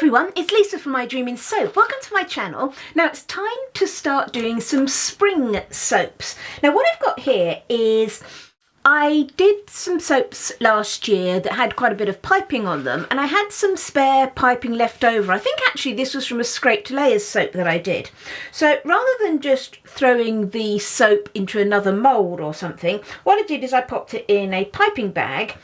everyone, it's Lisa from My Dreaming Soap. Welcome to my channel. Now it's time to start doing some spring soaps. Now what I've got here is I did some soaps last year that had quite a bit of piping on them, and I had some spare piping left over. I think actually this was from a scraped layers soap that I did. So rather than just throwing the soap into another mould or something, what I did is I popped it in a piping bag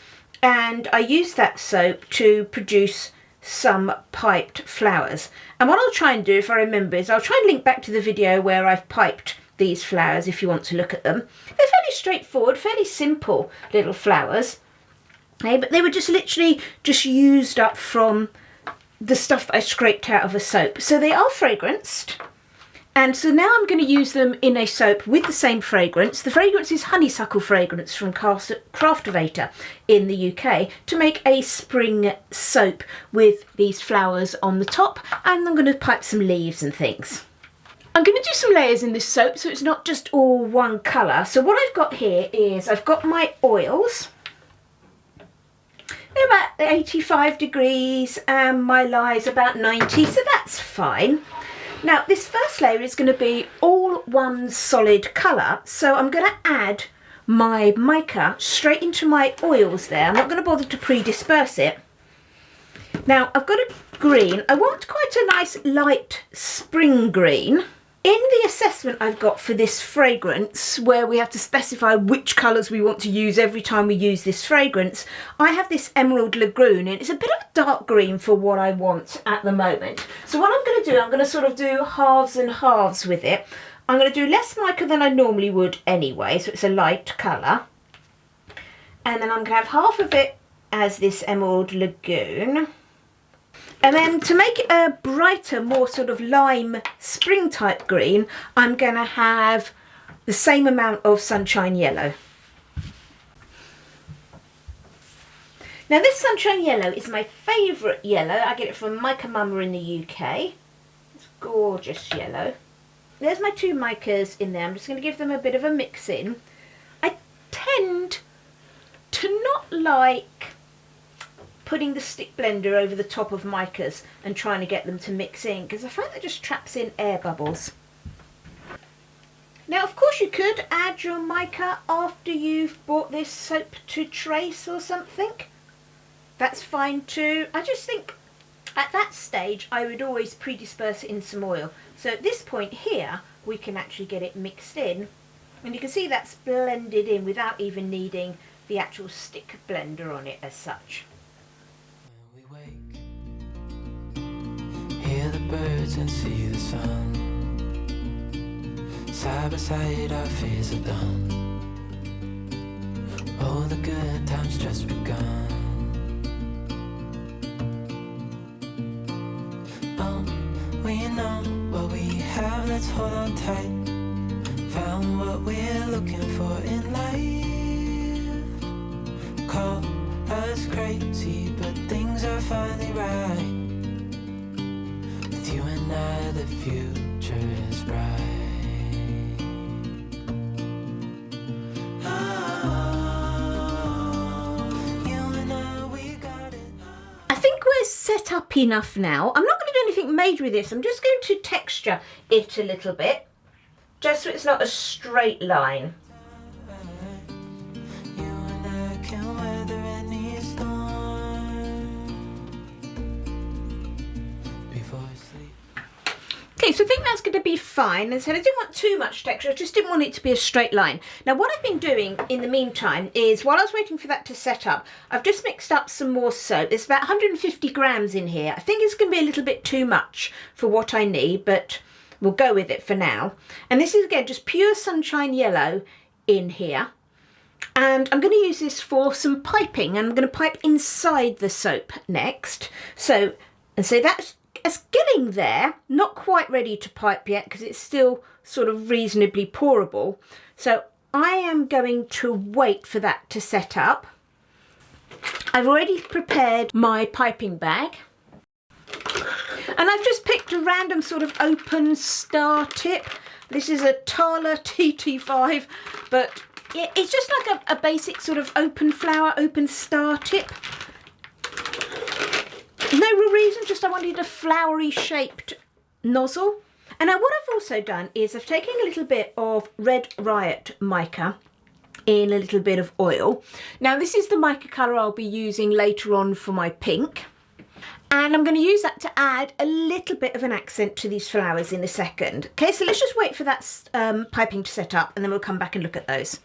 and I used that soap to produce some piped flowers. And what I'll try and do, if I remember, is I'll try and link back to the video where I've piped these flowers if you want to look at them. They're fairly straightforward, fairly simple little flowers. Okay, but they were just literally just used up from the stuff that I scraped out of a soap. So they are fragranced. And so now I'm going to use them in a soap with the same fragrance. The fragrance is honeysuckle fragrance from Craftovator in the UK, to make a spring soap with these flowers on the top. And I'm going to pipe some leaves and things. I'm going to do some layers in this soap so it's not just all one colour. So what I've got here is I've got my oils. They're about 85 degrees and my lye is about 90, so that's fine. Now this first layer is going to be all one solid colour, so I'm going to add my mica straight into my oils there. I'm not going to bother to pre-disperse it. Now I've got a green. I want quite a nice light spring green. In the assessment I've got for this fragrance, where we have to specify which colours we want to use every time we use this fragrance, I have this Emerald Lagoon, and it's a bit of a dark green for what I want at the moment. So what I'm going to do, I'm going to sort of do halves and halves with it. I'm going to do less mica than I normally would anyway, so it's a light colour. And then I'm going to have half of it as this Emerald Lagoon. And then to make it a brighter, more sort of lime spring type green, I'm going to have the same amount of Sunshine Yellow. Now this Sunshine Yellow is my favourite yellow. I get it from Mica Mama in the UK. It's gorgeous yellow. There's my two micas in there. I'm just going to give them a bit of a mix in. I tend to not like putting the stick blender over the top of micas and trying to get them to mix in, because I find that just traps in air bubbles. Now of course you could add your mica after you've bought this soap to trace or something. That's fine too. I just think at that stage I would always pre-disperse it in some oil. So at this point here we can actually get it mixed in, and you can see that's blended in without even needing the actual stick blender on it as such. Hear the birds and see the sun. Side by side our fears are done. Oh, the good times just begun. Oh, we know what we have, let's hold on tight. Found what we're looking for in life. Call us crazy, but things are finally right. You and I, the future is bright. I think we're set up enough now. I'm not going to do anything major with this. I'm just going to texture it a little bit, just so it's not a straight line. Okay, so I think that's going to be fine. And so I didn't want too much texture, I just didn't want it to be a straight line. Now what I've been doing in the meantime is, while I was waiting for that to set up, I've just mixed up some more soap. There's about 150 grams in here. I think it's going to be a little bit too much for what I need, but we'll go with it for now. And this is again just pure Sunshine Yellow in here. And I'm going to use this for some piping, and I'm going to pipe inside the soap next. So that's it's getting there, not quite ready to pipe yet because it's still sort of reasonably pourable. So I am going to wait for that to set up. I've already prepared my piping bag, and I've just picked a random sort of open star tip. This is a Tala TT5, but it's just like a basic sort of open flower, open star tip. No real reason, just I wanted a flowery shaped nozzle. And now what I've also done is I've taken a little bit of Red Riot mica in a little bit of oil. Now this is the mica colour I'll be using later on for my pink. And I'm going to use that to add a little bit of an accent to these flowers in a second. Okay, so let's just wait for that piping to set up and then we'll come back and look at those.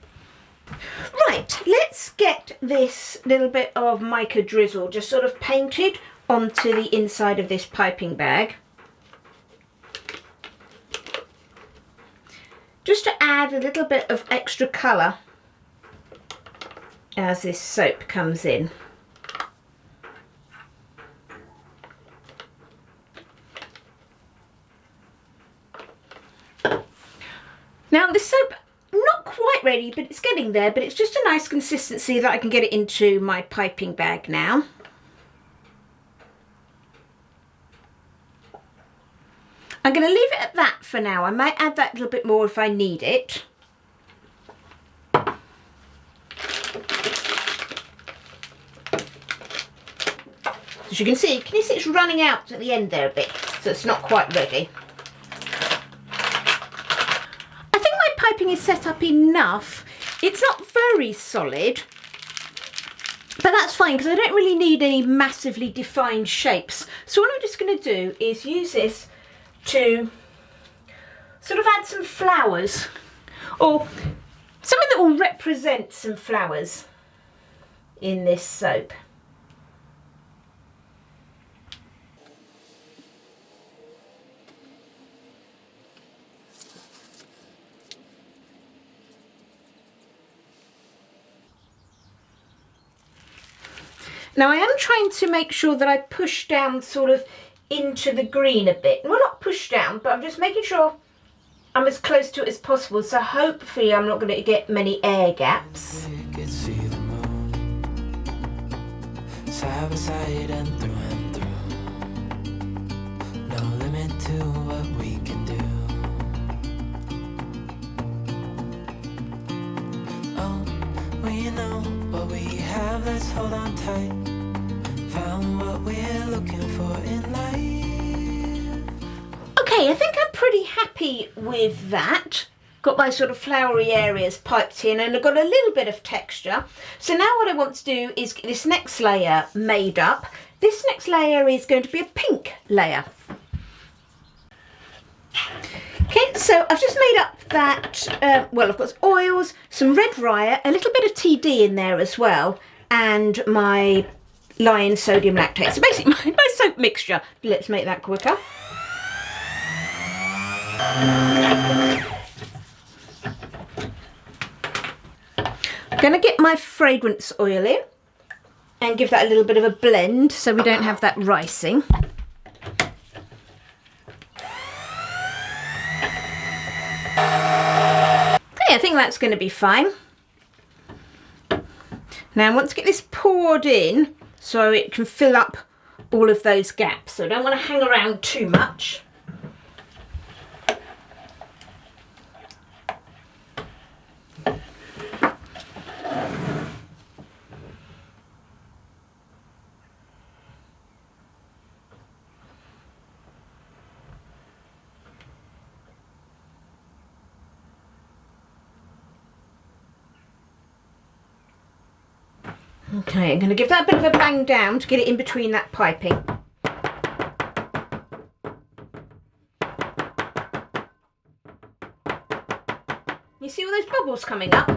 Right, let's get this little bit of mica drizzle just sort of painted onto the inside of this piping bag. Just to add a little bit of extra colour as this soap comes in. Now the soap, not quite ready, but it's getting there, but it's just a nice consistency that I can get it into my piping bag now. I'm going to leave it at that for now. I might add that little bit more if I need it. As you can see it's running out at the end there a bit, so it's not quite ready. Piping is set up enough. It's not very solid, but that's fine because I don't really need any massively defined shapes. So what I'm just going to do is use this to sort of add some flowers, or something that will represent some flowers in this soap. Now I am trying to make sure that I push down sort of into the green a bit. Well, not push down, but I'm just making sure I'm as close to it as possible. So hopefully I'm not going to get many air gaps. Side by side and through and through. No limit to what we can do. Oh, we know what we have, let's hold on tight. Found what we're looking for in life. Okay, I think I'm pretty happy with that. Got my sort of flowery areas piped in and I've got a little bit of texture. So now what I want to do is get this next layer made up. This next layer is going to be a pink layer. Okay, so I've just made up that, well, I've got oils, some Red Riot, a little bit of TD in there as well, and my Lion sodium lactate. So basically my soap mixture. Let's make that quicker. I'm going to get my fragrance oil in and give that a little bit of a blend so we don't have that ricing. Okay, I think that's going to be fine. Now I want to get this poured in so it can fill up all of those gaps. So I don't want to hang around too much. Okay, I'm going to give that a bit of a bang down to get it in between that piping. You see all those bubbles coming up?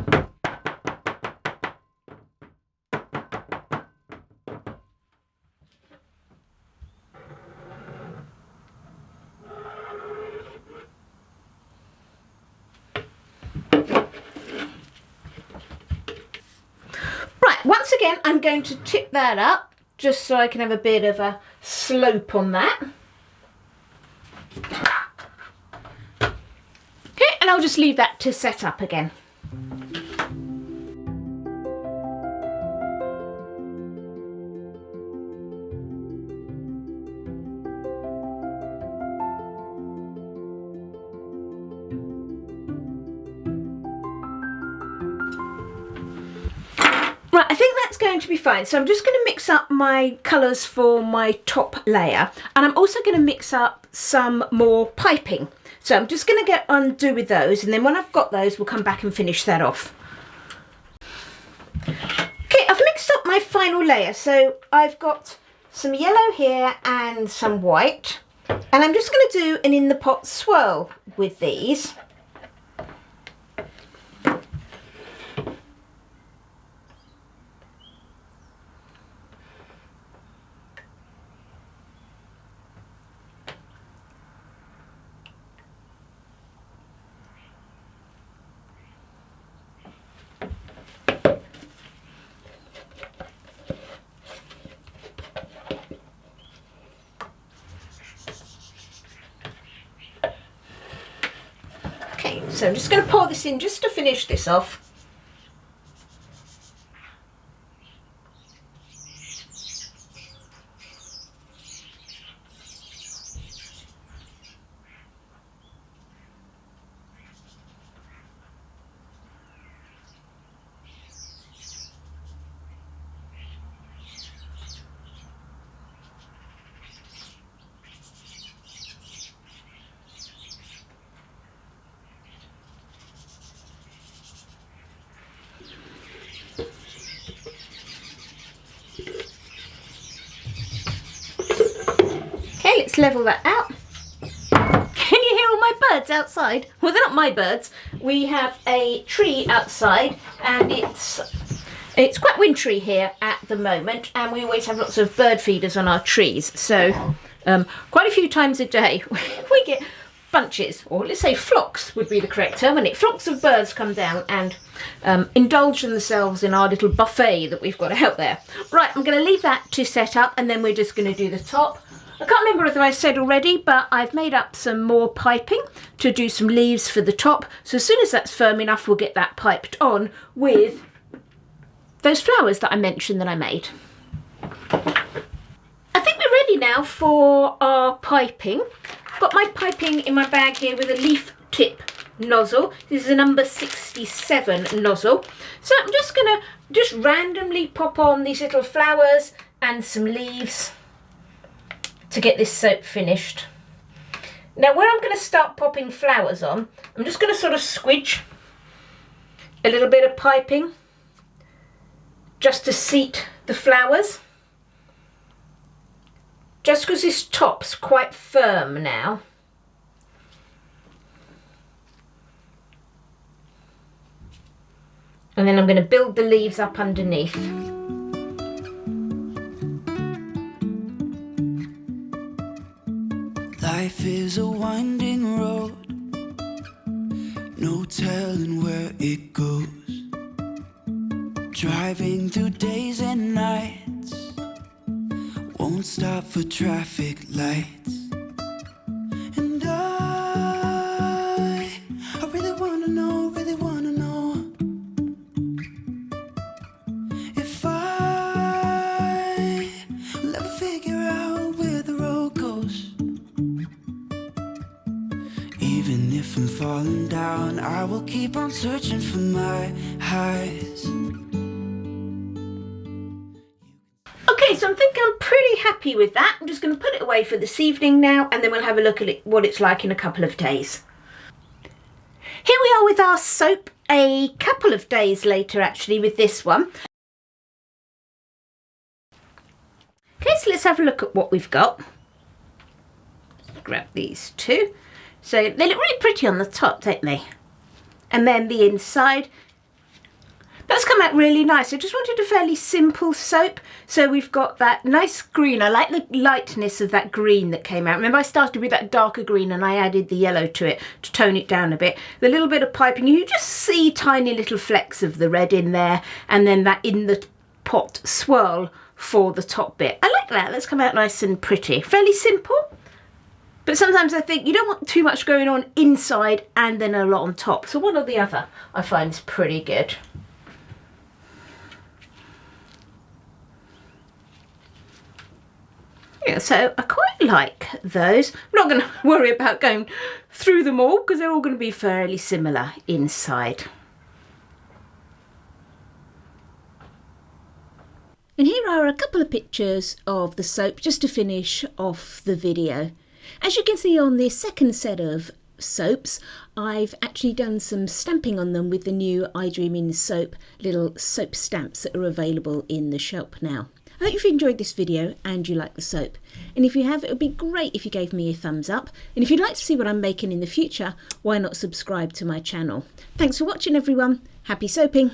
Once again, I'm going to tip that up just so I can have a bit of a slope on that. Okay, and I'll just leave that to set up again. Right, I think that's going to be fine. So I'm just going to mix up my colours for my top layer, and I'm also going to mix up some more piping. So I'm just going to get undo with those, and then when I've got those, we'll come back and finish that off. Okay, I've mixed up my final layer. So I've got some yellow here and some white, and I'm just going to do an in the pot swirl with these. So I'm just going to pour this in just to finish this off. Okay, let's level that out. Can you hear all my birds outside? Well, they're not my birds. We have a tree outside, and it's quite wintry here at the moment, and we always have lots of bird feeders on our trees. So quite a few times a day we get bunches, or let's say flocks would be the correct term, and flocks of birds come down and indulge themselves in our little buffet that we've got out there. Right, I'm going to leave that to set up, and then we're just going to do the top. I can't remember whether I said already, but I've made up some more piping to do some leaves for the top. So as soon as that's firm enough, we'll get that piped on with those flowers that I mentioned that I made. I think we're ready now for our piping. I've got my piping in my bag here with a leaf tip nozzle. This is a number 67 nozzle. So I'm just going to randomly pop on these little flowers and some leaves to get this soap finished. Now where I'm going to start popping flowers on, I'm just going to sort of squidge a little bit of piping just to seat the flowers. Just because this top's quite firm now. And then I'm going to build the leaves up underneath. Life is a winding road, no telling where it goes. Driving through days and nights, won't stop for traffic lights. And I really wanna know if I will ever figure out where the road goes. Even if I'm falling down, I will keep on searching for my highs. Okay, so I think I'm pretty happy with that. I'm just going to put it away for this evening now, and then we'll have a look at what it's like in a couple of days. Here we are with our soap a couple of days later, actually, with this one. Okay, so let's have a look at what we've got. Grab these two. So they look really pretty on the top, don't they? And then the inside. That's come out really nice. I just wanted a fairly simple soap. So we've got that nice green. I like the lightness of that green that came out. Remember I started with that darker green and I added the yellow to it to tone it down a bit. The little bit of piping, you just see tiny little flecks of the red in there, and then that in the pot swirl for the top bit. I like that. That's come out nice and pretty. Fairly simple. But sometimes I think you don't want too much going on inside and then a lot on top. So one or the other I find is pretty good. Yeah, so I quite like those. I'm not going to worry about going through them all because they're all going to be fairly similar inside. And here are a couple of pictures of the soap just to finish off the video. As you can see on this second set of soaps, I've actually done some stamping on them with the new I Dream in Soap little soap stamps that are available in the shop now. I hope you've enjoyed this video and you like the soap. And if you have, it would be great if you gave me a thumbs up. And if you'd like to see what I'm making in the future, why not subscribe to my channel? Thanks for watching everyone. Happy soaping!